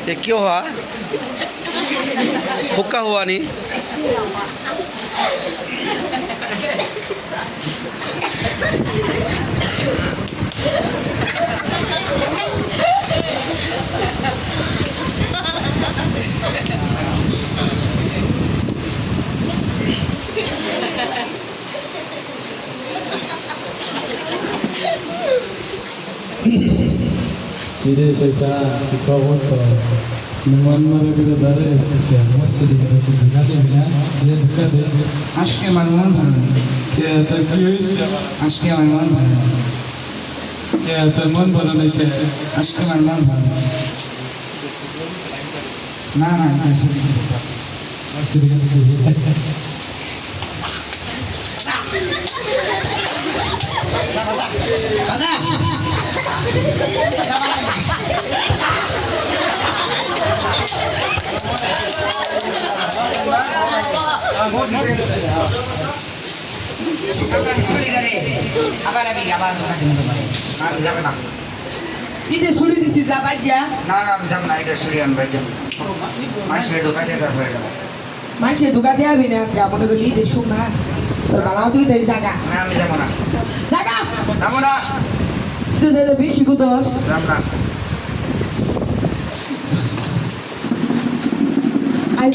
ये क्यों हुआ? हुक्का हुआ नहीं? Jadi saya kawan tu, memang mana kita dari sekian mesti kita sebenarnya dia dekat dia. আজকে আমার মন ভালো নেই Kita terkejut siapa? আজকে আমার মন ভালো নেই Kita teman baru ni kita. আজকে আমার মন ভালো নেই না না এটা শুনি Masih dengan sih. আবার আমি আবার যাবে না Ini sulit di sini aja. না না আমি যাব না এটা সরি আমি বাইরে যাবো মানুষের দোকানে তারপরে যাবো Macam tu kan dia bina, dia mau nak beli di rumah. Terbalau tu dari jaga. না আমি যাবো না Jaga. যাবো না Itu dari bisi kudos. যাব না Ay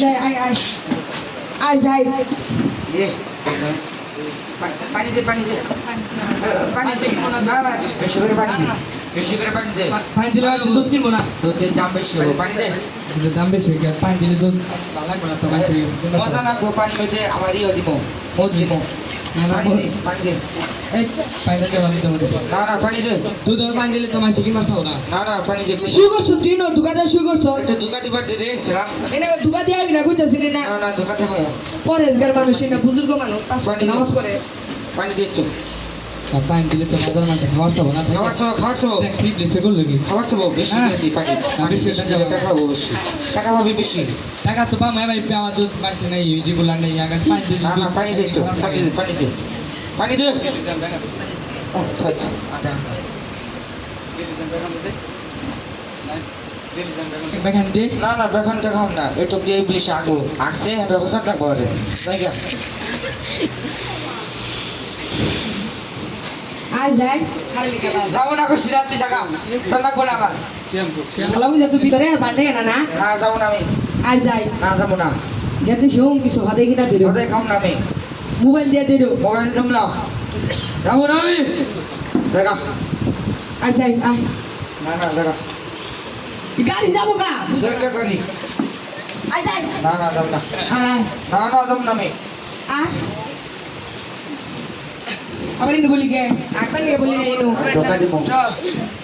jai. এ পানি দে পানি দে পানি দে না না বেশি করে পানি দে বেশি করে পানি দে Paling tidak sedut kin mana? দুধের দাম বেশি হবে পানি দে Sedut tambah sih kan. Paling tidak tu balak mana tu masih. মজা লাগবো পানি মধ্যে আমার ইয়ে দিব মদ দিব পানি দে পানি দে Paling tidak mana tu mana. না না পানি দে Tu dah paling tidak tu masih gimana sah orang? না না পানি দে Sugar suti no, tu kan sugar so. এটা দোকানে বাড়তে দে সেরা Ini tu kan dia bina kuda sini না na. না দোকানে হামো Pores gar manusia na buzurg manu. Pas namas pore. পানি দিচ্ছ Paling tidak tu macam masih khawar sah orang. খাওয়ার সব Sleep di sekolah lagi. খাওয়ার সব বেশি করে দি পানি পানি বেশি টাকা খাবো বেশি টাকা পাবি বেশি Taka tu pa mai bai pe awak tu masih naik di bulan ni yang kan paling না না tidak. পানি দিচ্ছ পানি দে পানি দে পানি দে ও ঠিক আদা Bagian dia. না না বেখন দেখাম না এটুক দিয়ে ইবলিশ আগো আগছে ব্যবস্থা থাকবো রে জায়গা Ay jai. যাবো না কো সিরাজি জায়গা তোর লাগবো না আমার Kalau bisa tu bitore bande na na. না যাবো না আমি Ay jai. না যাবো না Jadi siung kisu hade kita tiru. ওদের খাম না আমি Mobile dia tiru. মোবাইল জমলাও যাবো না আমি জায়গা Ay jai. Ay. না না জায়গা Gari jamu ka? জায়গা করি Ay jai. না না যাবো না Ay. না না যাবো না আমি Ah. Apa ini boleh ke? Apa ni boleh ini? ধোকা দিব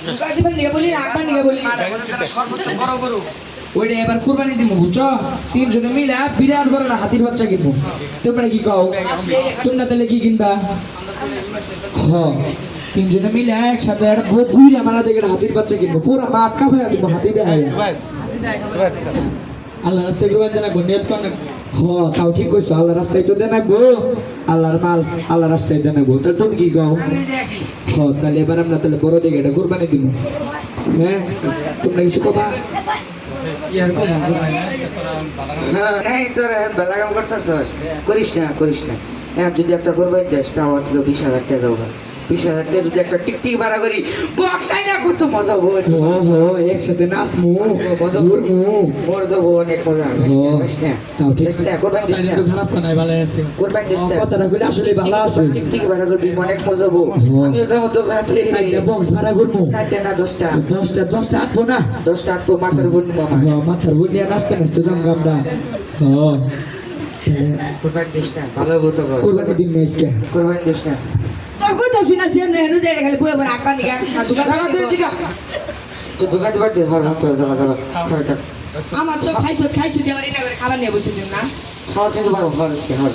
Bukan di mana boleh? Apa ni boleh? ওইটা এবার কুরবানি দিব বুঝছো 3 জনে মিলে বিরাট বড় না হাতির বাচ্চা কিনবো তোমরা কি কও তোমরা তাহলে কি কিনবা হ্যাঁ 3 জনে মিলে একসাথে একটা ঘুরে আমরা দেখে হাতির বাচ্চা কিনবো পুরো মাঠ কাঁপায় দিব হাতি দেখায় আল্লাহ রাস্তায় কুরবানি দেনা গো নিয়ত কর না হ্যাঁ তাও ঠিক কইছো আল্লাহ রাস্তায় তো দেনা গো আল্লাহর মাল আল্লাহ রাস্তায় দেনা গো তাহলে তুমি কি কও হ্যাঁ তাহলে এবার আমরা তাহলে বড় দেখে এটা কুরবানি দিব হ্যাঁ তোমরা কিছু কবা ইয়ার কম এই তোর বেলা কাম করতেছ করিস না এখন যদি একটা করবেন দেশ তা আমার তো 20,000 টাকা দেবো 20,000 টাকা যদি একটা টিকটিক ভাড়া করি বক্স আইনা কত মজা হবে ও হো একসাথে নাচমু মজা ঘুরমু মোর যাবো অনেক মজা তাও ঠিক আছে করবেন দেশ না একটু খারাপ নাই ভালো আছে করবেন দেশ কথাটা কইলে আসলে ভালো আছে টিকটিক ভাড়া করবি অনেক মজা হবে আমিও যাবো তো খাতে আচ্ছা বক্স ভাড়া করমু 4টা না 10টা 10টা আটবো না 10টা আটবো মাথার বোন মামা মাথার বুট নিয়ে নাচতে নাচতে যাম গামদা করবেন দেশ না ভালো হবো তো কোরবানি দিন আজকে করবেন দেশ না Tor ko to sina tiyan na henu jai kali buaya berakban ni kan. দুকা যাবা তুই দিকা তো দুকা দিবার দে হর তো যাবা খরচ Amar so খাইছো dia bari na bari খাবার নিয়ে বসে দিন না। খাওয়ার কিন্তু পারো হর দেখা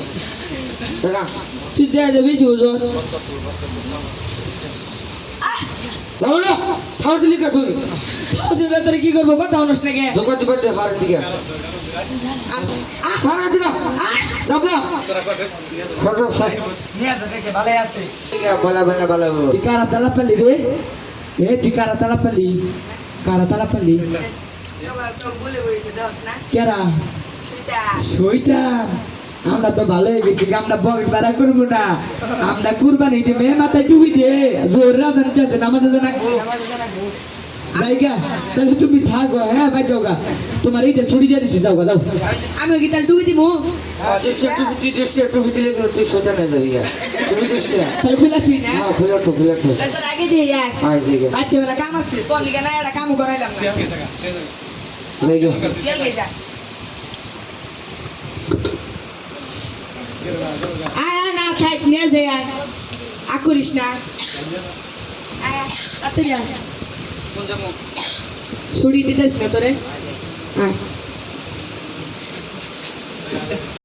তুই যা যাবি সুজো। যাও না খাওয়ার দিলি কা তুই তুই তোর কি করব কথা হনস না কে? দুকা দিবার দে হর দিকে খাওয়া দিকা যাবা সর নিয়ে আসতে ভালো আছে দিকা বলা টিকারা তালা পালি দে এ তুই কারা পালি কেরা শৈতান আমরা তো ভালো হয়ে গেছি আমরা বক্স ভাড়া করবো না আমরা কুরবানি দিয়ে মেয়ে মাথায় ডুবি দে জোর রাজন আছে আমাদের জানা জায়গা তাহলে তুমি থাকো হ্যাঁ ভাই যাওগা তোমার এইটা ছুটি দিয়ে দিচ্ছি যাওগা যাও আমি কি তাহলে ডুবে দিব দেশটা একটু ভিতরে তুই সোজা নিয়ে যাবি তুমি দেশটা তাহলে খুলে তুই না হ্যাঁ খুলে তাহলে তোর আগে দিয়ে এক আয় দিকে রাত্রে বেলা কাম আছে তোর লিগে না একটা কাম করাইলাম না যাই গো চল গে যা আয় না খাই নিয়ে যাই আয় করিস না আয় তাড়াতাড়ি আয় ছুরি দিতেছ না তোরে আয়